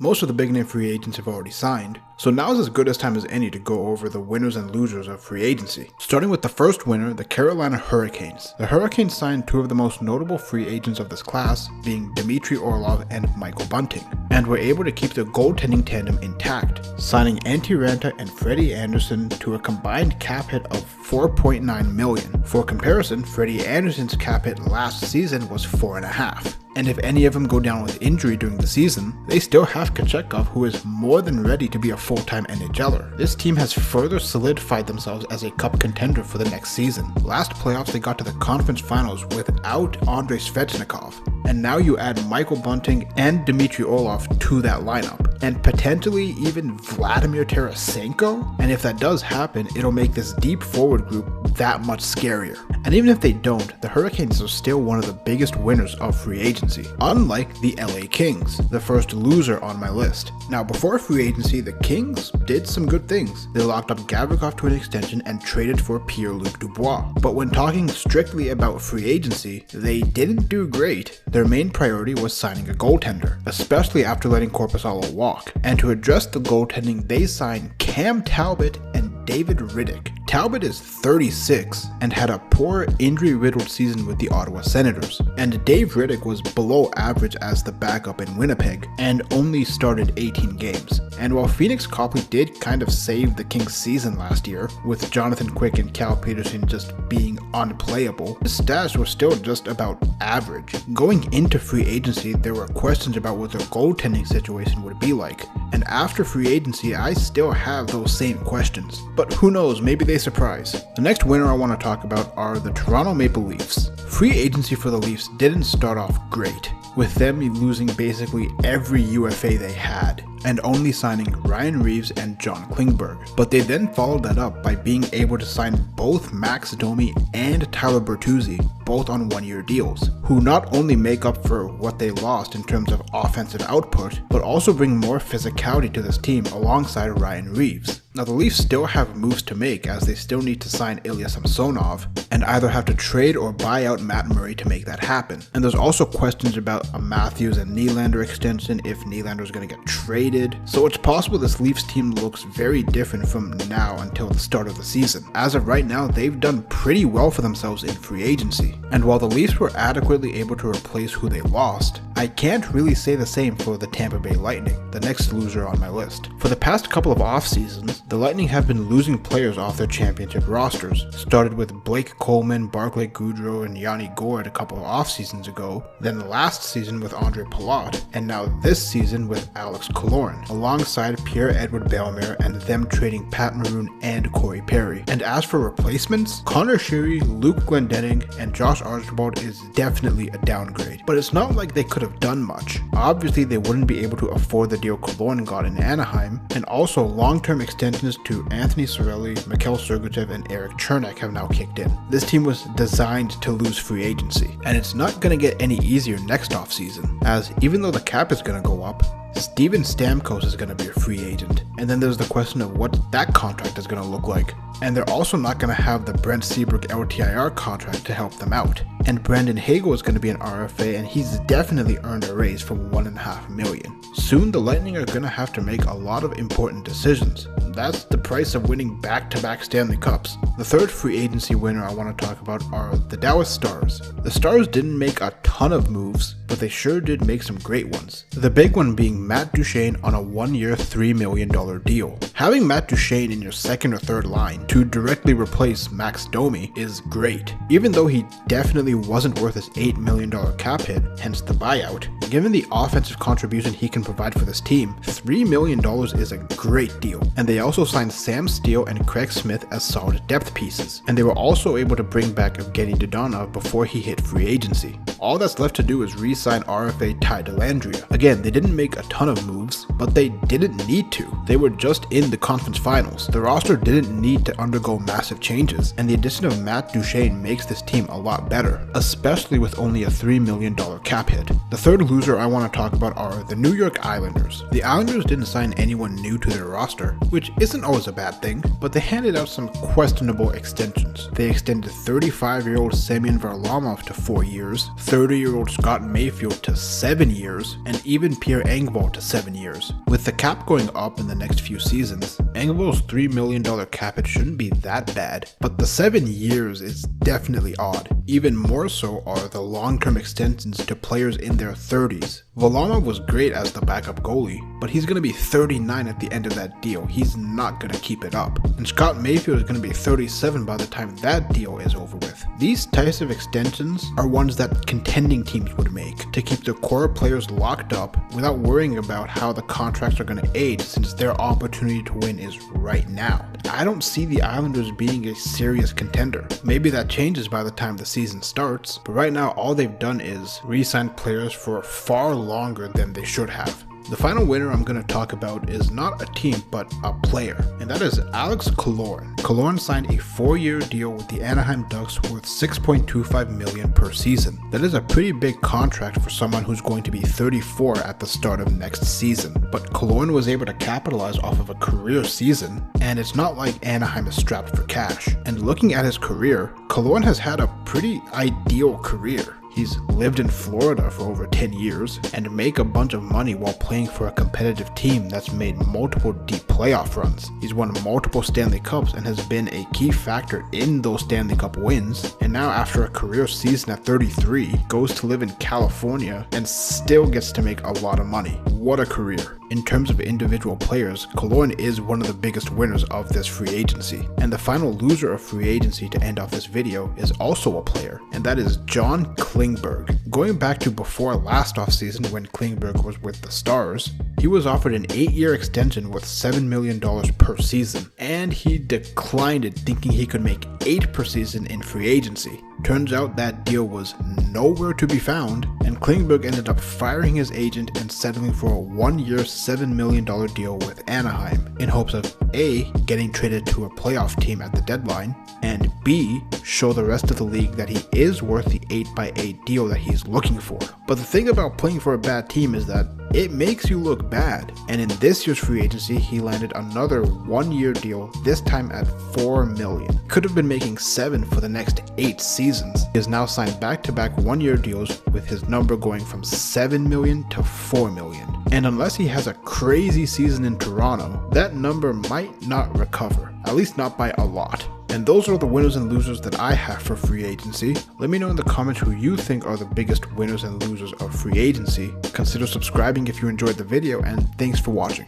Most of the big name free agents have already signed, so now is as good a time as any to go over the winners and losers of free agency. Starting with the first winner, the Carolina Hurricanes. The Hurricanes signed two of the most notable free agents of this class, being Dmitry Orlov and Michael Bunting, and were able to keep their goaltending tandem intact, signing Antti Raanta and Freddie Andersen to a combined cap hit of $4.9 million. For comparison, Freddie Andersen's cap hit last season was $4.5. And if any of them go down with injury during the season, they still have Kochetkov, who is more than ready to be a full-time NHLer. This team has further solidified themselves as a cup contender for the next season. Last playoffs they got to the conference finals without Andrei Svechnikov, and now you add Michael Bunting and Dmitry Orlov to that lineup, and potentially even Vladimir Tarasenko, and if that does happen, it'll make this deep forward group that much scarier. And even if they don't, the Hurricanes are still one of the biggest winners of free agency, unlike the LA Kings, the first loser on my list. Now before free agency, the Kings did some good things. They locked up Gavrikov to an extension and traded for Pierre-Luc Dubois. But when talking strictly about free agency, they didn't do great. Their main priority was signing a goaltender, especially after letting Korpisalo walk. And to address the goaltending, they signed Cam Talbot and David Rittich. Talbot is 36 and had a poor injury-riddled season with the Ottawa Senators, and Dave Rittich was below average as the backup in Winnipeg and only started 18 games. And while Phoenix Copley did kind of save the Kings season last year, with Jonathan Quick and Cal Peterson just being unplayable, his stats were still just about average. Going into free agency, there were questions about what their goaltending situation would be like, and after free agency, I still have those same questions. But who knows, maybe they surprise. The next winner I want to talk about are the Toronto Maple Leafs. Free agency for the Leafs didn't start off great, with them losing basically every UFA they had, and only signing Ryan Reeves and John Klingberg. But they then followed that up by being able to sign both Max Domi and Tyler Bertuzzi, both on one-year deals, who not only make up for what they lost in terms of offensive output, but also bring more physicality to this team alongside Ryan Reeves. Now the Leafs still have moves to make, as they still need to sign Ilya Samsonov, and either have to trade or buy out Matt Murray to make that happen. And there's also questions about a Matthews and Nylander extension, if Nylander is going to get traded. So it's possible this Leafs team looks very different from now until the start of the season. As of right now, they've done pretty well for themselves in free agency. And while the Leafs were adequately able to replace who they lost, I can't really say the same for the Tampa Bay Lightning, the next loser on my list. For the past couple of off seasons, the Lightning have been losing players off their championship rosters. Started with Blake Coleman, Barclay Goodrow, and Yanni Gourde a couple of off seasons ago, then last season with Andre Palat, and now this season with Alex Killorn, alongside Pierre-Edouard Bellemare and them trading Pat Maroon and Corey Perry. And as for replacements, Connor Sheary, Luke Glendening, and Josh Archibald is definitely a downgrade. But it's not like they could have done much. Obviously they wouldn't be able to afford the deal Killorn got in Anaheim, and also long-term extensions to Anthony Cirelli, Mikhail Sergachev, and Eric Chernak have now kicked in. This team was designed to lose free agency, and it's not going to get any easier next offseason, as even though the cap is going to go up, Steven Stamkos is going to be a free agent, and then there's the question of what that contract is going to look like. And they're also not going to have the Brent Seabrook LTIR contract to help them out. And Brandon Hagel is going to be an RFA, and he's definitely earned a raise from $1.5 million. Soon the Lightning are going to have to make a lot of important decisions. That's the price of winning back-to-back Stanley Cups. The third free agency winner I want to talk about are the Dallas Stars. The Stars didn't make a ton of moves, but they sure did make some great ones. The big one being Matt Duchene on a one-year $3 million deal. Having Matt Duchene in your second or third line to directly replace Max Domi is great. Even though he definitely wasn't worth his $8 million cap hit, hence the buyout, given the offensive contribution he can provide for this team, $3 million is a great deal. And they also signed Sam Steele and Craig Smith as solid depth pieces. And they were also able to bring back Evgeny Dodonov before he hit free agency. All that's left to do is re-sign RFA Ty Dellandrea. Again, they didn't make a ton of moves, but they didn't need to. They were just in the conference finals. The roster didn't need to undergo massive changes, and the addition of Matt Duchene makes this team a lot better, especially with only a $3 million cap hit. The third loser I want to talk about are the New York Islanders. The Islanders didn't sign anyone new to their roster, which which isn't always a bad thing, but they handed out some questionable extensions. They extended 35-year-old Semyon Varlamov to 4 years, 30-year-old Scott Mayfield to 7 years, and even Pierre Engvall to 7 years. With the cap going up in the next few seasons, Engvall's $3 million cap hit shouldn't be that bad, but the 7 years is definitely odd. Even more so are the long-term extensions to players in their 30s. Varlamov was great as the backup goalie, but he's going to be 39 at the end of that deal. He's not going to keep it up. And Scott Mayfield is going to be 37 by the time that deal is over with. These types of extensions are ones that contending teams would make to keep their core players locked up without worrying about how the contracts are going to age, since their opportunity to win is right now. I don't see the Islanders being a serious contender. Maybe that changes by the time the season starts, but right now all they've done is re-sign players for far longer than they should have. The final winner I'm going to talk about is not a team, but a player, and that is Alex Killorn. Killorn signed a 4-year deal with the Anaheim Ducks worth $6.25 million per season. That is a pretty big contract for someone who's going to be 34 at the start of next season. But Killorn was able to capitalize off of a career season, and it's not like Anaheim is strapped for cash. And looking at his career, Killorn has had a pretty ideal career. He's lived in Florida for over 10 years and make a bunch of money while playing for a competitive team that's made multiple deep playoff runs. He's won multiple Stanley Cups and has been a key factor in those Stanley Cup wins. And now after a career season at 33, goes to live in California and still gets to make a lot of money. What a career. In terms of individual players, Killorn is one of the biggest winners of this free agency. And the final loser of free agency to end off this video is also a player, and that is John Klingberg. Going back to before last offseason when Klingberg was with the Stars, he was offered an 8-year extension worth $7 million per season, and he declined it, thinking he could make 8 per season in free agency. Turns out that deal was nowhere to be found, and Klingberg ended up firing his agent and settling for a 1-year $7 million deal with Anaheim in hopes of A, getting traded to a playoff team at the deadline, and B, show the rest of the league that he is worth the 8x8 deal that he's looking for. But the thing about playing for a bad team is that it makes you look bad, and in this year's free agency he landed another 1-year deal, this time at $4 million. Could have been making 7 for the next 8 seasons. He has now signed back-to-back 1-year deals with his number going from $7 million to $4 million. And unless he has a crazy season in Toronto, that number might not recover, at least not by a lot. And those are the winners and losers that I have for free agency. Let me know in the comments who you think are the biggest winners and losers of free agency. Consider subscribing if you enjoyed the video, and thanks for watching.